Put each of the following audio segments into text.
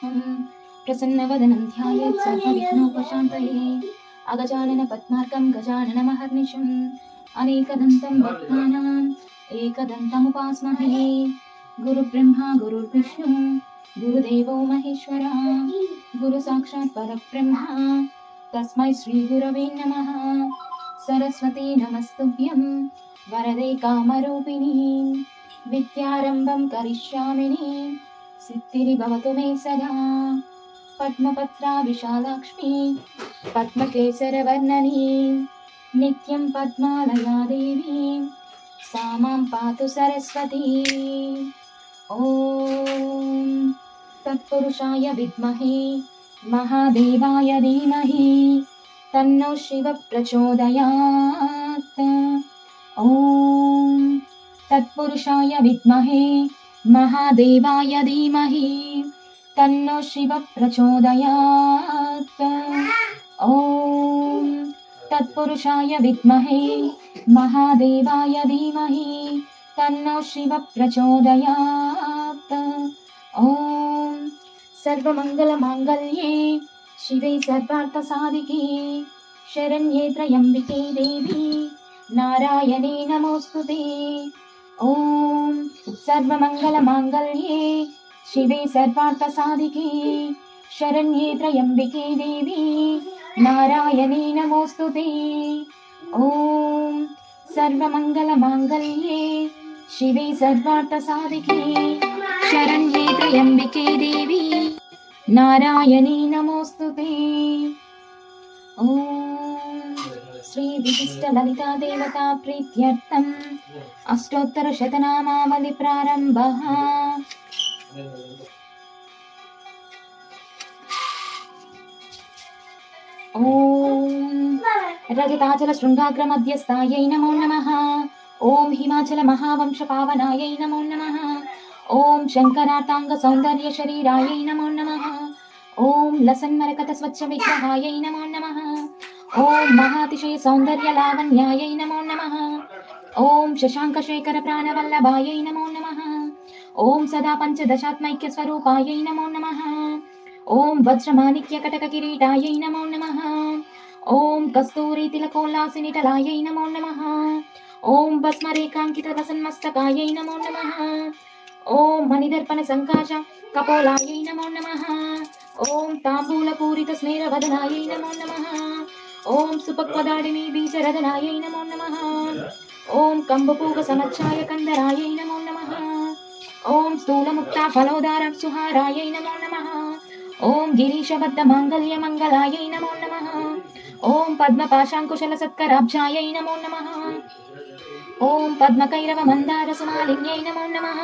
प्रसन्नवदनं ध्यायेत् सर्वविघ्नोपशान्तये अगजानन पद्मार्कं गजाननमहर्निशम् अनेकदन्तं भक्तानाम् एकदन्तमुपास्महे गुरुब्रह्मा गुरुर्विष्णु गुरुदेवो महेश्वरः गुरुसाक्षात् परब्रह्म तस्मै श्रीगुरवे नमः। सरस्वती नमस्तुभ्यं वरदे कामरूपिणी विद्यारम्भं करिष्यामि सिद्धिर् भवतु मे सदा। पद्मपत्रा विशालाक्ष्मी पद्मकेसरवर्णनी नित्यं पद्मालया देवी सा मां पातु सरस्वती। ॐ तत्पुरुषाय विद्महे महादेवाय धीमहि तन्नो शिव प्रचोदयात्। ॐ तत्पुरुषाय विद्महे महादेवाय धीमहि तन्नो शिव प्रचोदयात्। ॐ तत्पुरुषाय विद्महे महादेवाय धीमहि तन्नो शिव प्रचोदयात्। ॐ सर्वमङ्गलमाङ्गल्ये शिवे सर्वार्थसाधिके शरण्ये त्र्यम्बिके देवी नारायणे नमोऽस्तुते। ॐ सर्वमङ्गलमाङ्गल्ये शिवे सर्वार्थसाधिके शरण्ये त्र्यम्बिके देवी नारायणे नमोऽस्तुते। ॐ सर्वमङ्गलमाङ्गल्ये शिवे सर्वार्थसाधिके शरण्ये त्र्यम्बिके देवी नारायणे नमोऽस्तुते। ॐ श्री विशिष्ट ललिता देवता प्रीत्यर्थम् अष्टोत्तरशतनामावलि प्रारम्भः। ॐ रजताचल शृङ्गाग्र मध्यस्थायै नमो नमः। ॐ हिमाचल महावंश पावनायै नमो नमः। ॐ शङ्करार्ताङ्ग सौन्दर्य शरीरायै नमो नमः। ॐ लसन्मरकत स्वच्छ विग्रहायै नमो नमः। ॐ महातिशय सौन्दर्य लावण्यायै नमो नमः। ॐ शशाङ्क शेखर प्राणवल्लभायै नमो नमः। ॐ सदा पञ्चदशात्मैक्य स्वरूपायै नमो नमः। ॐ वज्रमाणिक्य कटक किरीटायै नमो नमः। ॐ कस्तूरी तिलकोल्लासिनिटलायै नमो नमः। ॐ भस्मरेखाङ्कित वसन्मस्तकायै नमो नमः। ॐ मणिदर्पण सङ्काश कपोलायै नमो नमः। ॐ ताम्बूलपूरित स्मेरवदनायै नमो नमः। ॐ सुपक्वदाडिनी बीजरदनायै नमो नमः। ॐ कम्बपूग समच्छाय कन्दरायै नमो नमः। ॐ स्थूलमुक्ता फलोदार सुहारायै नमो नमः। ॐ गिरीशबद्ध माङ्गल्य मङ्गलायै नमो नमः। ॐ पद्मपाशाङ्कुशल सत्कराब्जायै नमो नमः। ॐ पद्मकैरव मन्दार सुमालिन्यै नमो नमः।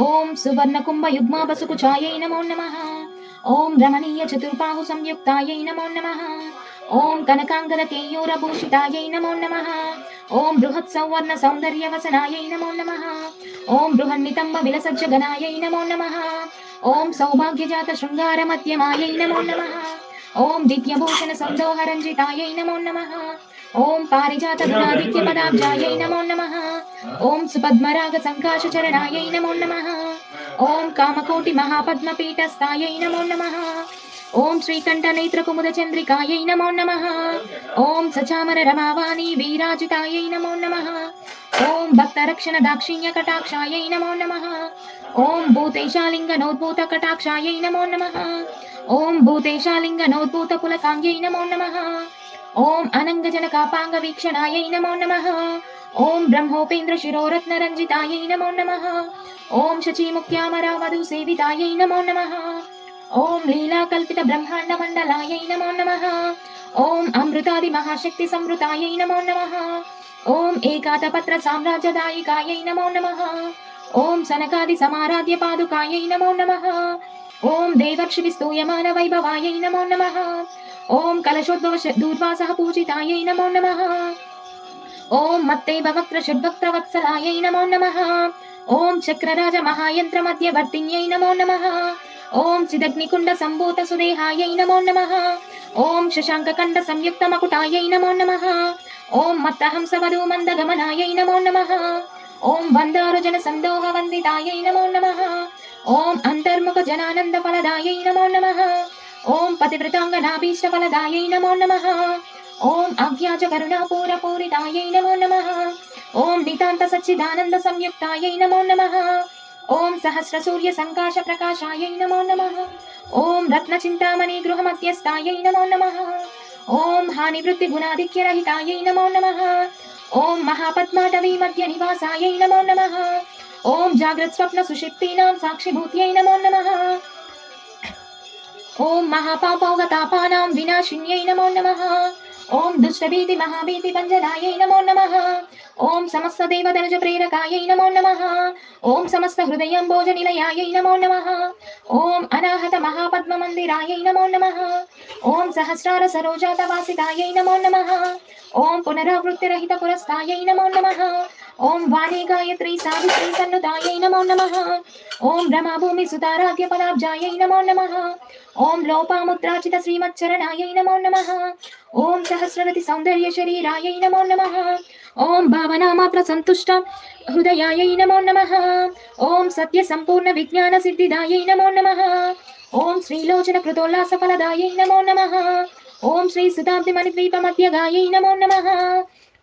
ॐ सुवर्णकुम्भ युग्मा बसुकुचायै नमो नमः। ॐ रमणीय चतुर्बाहु संयुक्तायै नमो नमः। ॐ कनकाङ्गद केयूरभूषितायै नमो नमः। ॐ बृहत् सौवर्ण सौन्दर्य वसनायै नमो नमः। ॐ बृहन्नितम्ब विलसज्जगनायै नमो नमः। ॐ सौभाग्यजात शृङ्गार मध्यमायै नमो नमः। ॐ दिव्यभूषण सन्दोहरञ्जितायै नमो नमः। ॐ पारिजात गुणादित्य पदाब्जायै नमो नमः। ॐ सुपद्मराग सङ्काश चरणायै नमो नमः। ॐ कामकोटि महापद्मपीठस्थायै नमो नमः। ॐ श्रीकण्ठ नेत्र कुमुद चन्द्रिकायै नमो नमः। ॐ सचामर रमावाणी वीराजितायै नमो नमः। ॐ भक्तरक्षण दाक्षिण्य कटाक्षायै नमो नमः। ॐ भूतेशालिङ्गनोद्भूत कटाक्षायै नमो नमः। ॐ भूतेशालिङ्गनोद्भूत पुलकाङ्ग्यै नमो नमः। ॐ अनङ्गजनकापाङ्ग वीक्षणायै नमो नमः। ॐ ब्रह्मोपेन्द्र शिरोरत्नरञ्जितायै नमो नमः। ॐ शचीमुख्यामरावधू सेवितायै नमो नमः। ॐ लीलाकल्पित ब्रह्माण्ड मण्डलायै नमो नमः। ॐ अमृतादि महाशक्ति संवृतायै नमो नमः। ॐ एकातपत्र साम्राज्यदायिकायै नमो नमः। ॐ सनकादि समाराध्य पादुकायै नमो नमः। ॐ देवर्षि स्तूयमान वैभवायै नमो नमः। ॐ कलशोद्भव दूर्वासः पूजितायै नमो नमः। ॐ मत्ते भवक्त्र षड्वक्त्र वत्सलायै नमो नमः। ॐ चक्रराज महायन्त्र मध्यवर्तिन्यै नमो नमः। ॐ चिदग्निकुण्ड सम्भूत सुदेहायै नमो नमः। ॐ शशाङ्ककण्ड संयुक्त मकुटायै नमो नमः। ॐ मत्तहंस वधू मन्दगमनायै नमो नमः। ॐ वन्दारुजन सन्दोह वन्दितायै नमो नमः। ఓం అంతర్ముఖ జనానంద ఫలదాయై నమో నమః. ఓం పతివ్రతాంగనాభీష్ట ఫలదాయై నమో నమః. ఓం అవ్యాజ కరుణాపూర పూరితాయై నమో నమః. ఓం నితాంత సచ్చిదానంద సంయుక్తాయై నమో నమః. ఓం సహస్ర సూర్య సంకాశ ప్రకాశాయై నమో నమః. ఓం రత్న చింతామణి గృహ మధ్యస్థాయై నమో నమః. ఓం హాని వృత్తి గుణాధిక్య రహితాయై నమో నమః. ఓం మహాపద్మాటవీ మధ్య నివాసాయై నమో నమః. ఓం జాగ్రత్ స్వప్న సుషిప్తీనాం సాక్షిభూత్యై నమో నమః. ఓం మహాపాపౌగతాపానాం వినాశిన్యై నమో నమః. ఓం దుష్టభీతి మహాభీతి పంజరాయై నమో నమః. ఓం సమస్త దేవతనుజ ప్రేరకాయై నమో నమః. ఓం సమస్త హృదయంబోజ నిలయాయై నమో నమః. ఓం అనాహత మహాపద్మ మందిరాయై నమో నమః. ఓం సహస్రార సరోజాత వాసితాయై నమో నమః. ఓం పునరావృత్తిరహిత పురస్థాయై నమో నమః. ఓం వాణి గాయత్రి సావిత్రి సన్నుతాయై నమో నమః. ఓం రమా భూమి సుతారాధ్య పదాబ్జాయై నమో నమః. ఓం లోపాముద్రాచిత శ్రీమచ్చరణాయై నమో నమః. ఓం సహస్రవతి సౌందర్య శరీరాయై నమో నమః. ఓం భావనామాత్ర సంతుష్ట హృదయాయై నమో నమః. ఓం సత్య సంపూర్ణ విజ్ఞాన సిద్ధిదాయై నమో నమః. ఓం శ్రీలోచన కృతోల్లాస ఫలదాయై నమో నమః. ఓం శ్రీ సుతాబ్ది మణిద్వీప మధ్యగాయై నమో నమః.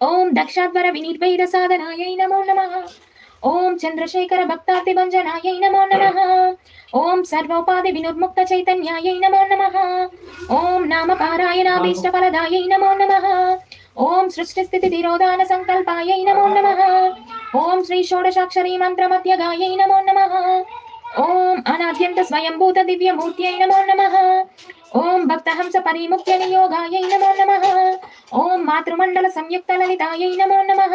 ఓం దక్షాధ్వర వినిర్వైర సాధనాయై నమో నమః. ఓం చంద్రశేఖర భక్తార్తి భంజనాయై నమో నమః. ఓం సర్వోపాధి వినుర్ముక్త చైతన్యాయై నమో నమః. ఓం నామ పారాయణాభీష్ట ఫలదాయై నమో నమః. ఓం సృష్టి స్థితి తిరోధాన సంకల్పాయై నమో నమః. ఓం శ్రీ షోడశాక్షరీ మంత్ర మధ్యగాయై నమో నమః. ఓం అనాద్యంత స్వయంభూత దివ్యమూర్త్యై నమో నమః. ఓం భక్తహంస పరిముక్త్య నియోగాయై నమో నమః. ఓం మాతృమండల సంయుక్త లలితాయై నమో నమః.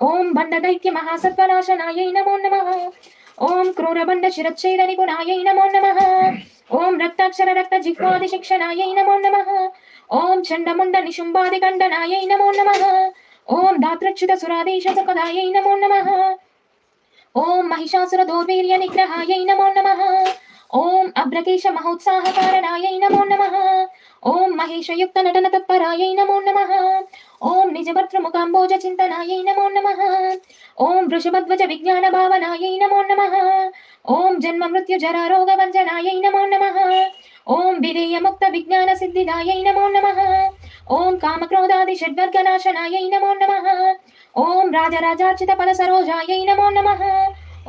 ఓం బండ దైత్య మహాసత్వనాశనాయై నమో నమః. ఓం క్రూరబండ శిరచ్ఛేద నిపుణాయై నమో నమః. ఓం రక్తాక్షర రక్త జిహ్వాది శిక్షణాయై నమో నమః. ఓం చండముండ నిశుంబాది ఖండనాయై నమో నమః. ఓం దాత్రచ్యుత సురాధీశ సుఖదాయై నమో నమః. ఓం మహిషాసుర దౌర్వీర్య నిగ్రహాయై నమో నమః. ఓం అభ్రకేశ మహోత్సాహ కారణాయై నమో నమః. ఓం మహేషయుక్త నటన తత్పరాయై నమో నమః. ఓం నిజభర్తృ ముఖాంబోజ చింతనాయై నమో నమః. ఓం వృషభధ్వజ విజ్ఞాన భావనాయై నమో నమః. ఓం జన్మ మృత్యు జరా రోగ వంజనాయై నమో నమః. ఓం విధేయ ముక్త విజ్ఞాన సిద్ధిదాయై నమో నమః. ఓం కామక్రోధాది షడ్వర్గనాశనాయై నమో నమః. ఓం రాజరాజార్చిత పద సరోజాయై నమో నమః.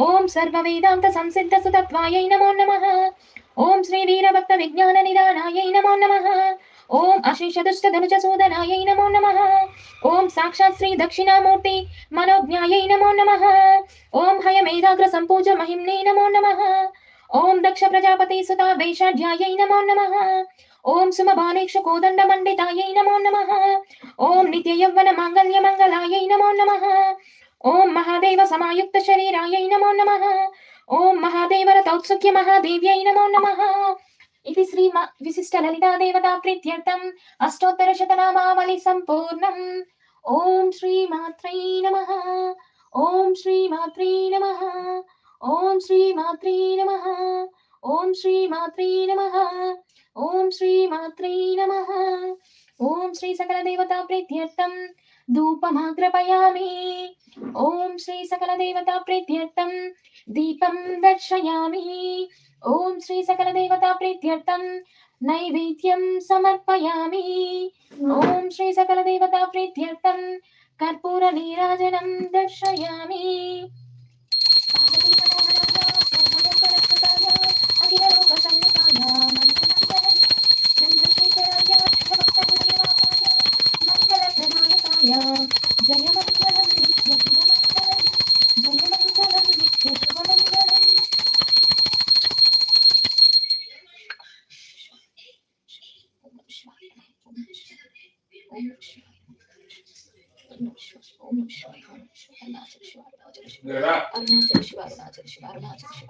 ఓం సర్వ వేదాంత సంసిద్ధ సుతత్వాయై నమో నమః. ఓం శ్రీ వీరభక్త విజ్ఞాన నిదానాయై నమో నమః. ఓం అశేష దుష్ట ధనుజ సూదనాయై నమో నమః. ఓం సాక్షాత్ శ్రీ దక్షిణామూర్తి మనోజ్ఞాయై నమో నమః. ఓం హయమేధాగ్ర సంపూజ మహిమ్నే నమో నమః. ఓం దక్ష ప్రజాపతి సుతా వైషాఢ్యాయై నమో నమః. ఓం సుమబాలేక్ష కోదండ మండితాయై నమో నమః. ఓం నిత్య యవ్వన మాంగళ్య మంగళాయై నమో నమః. ఓం మహాదేవ సమాయుక్త శరీరాయై నమో నమః. ఓం మహాదేవర తౌత్సుఖ్య మహాదేవ్యై నమో నమః. ఇది శ్రీ విశిష్ట లలితా దేవతా ప్రీత్యర్థం అష్టోత్తర శతనామావళి సంపూర్ణం. ఓం శ్రీ మాత్రే నమః. ఓం శ్రీ మాత్రే నమః. ఓం శ్రీ మాత్రే నమః. ఓం శ్రీ మాత్రే నమః. ఓం శ్రీ మాత్రే నమః. ఓం శ్రీ సకల దేవతా ప్రీత్యర్థం ధూపమాగ్రపయామి. ఓం శ్రీ సకల దేవతా ప్రీత్యర్థం దీపం దర్శయామి. ఓం శ్రీ సకల దేవతా ప్రీత్యర్థం నైవేద్యం సమర్పయామి. ఓం శ్రీ సకల దేవతా ప్రీత్యర్థం కర్పూర నీరాజనం దర్శయామి. జయ మంగళం నిత్య శుభమంగళం. జయ మంగళం నిత్య శుభమంగళం. అరుణాచల శివ అరుణాచల శివ అరుణాచల శివ అరుణాచల శివ అరుణాచల శివ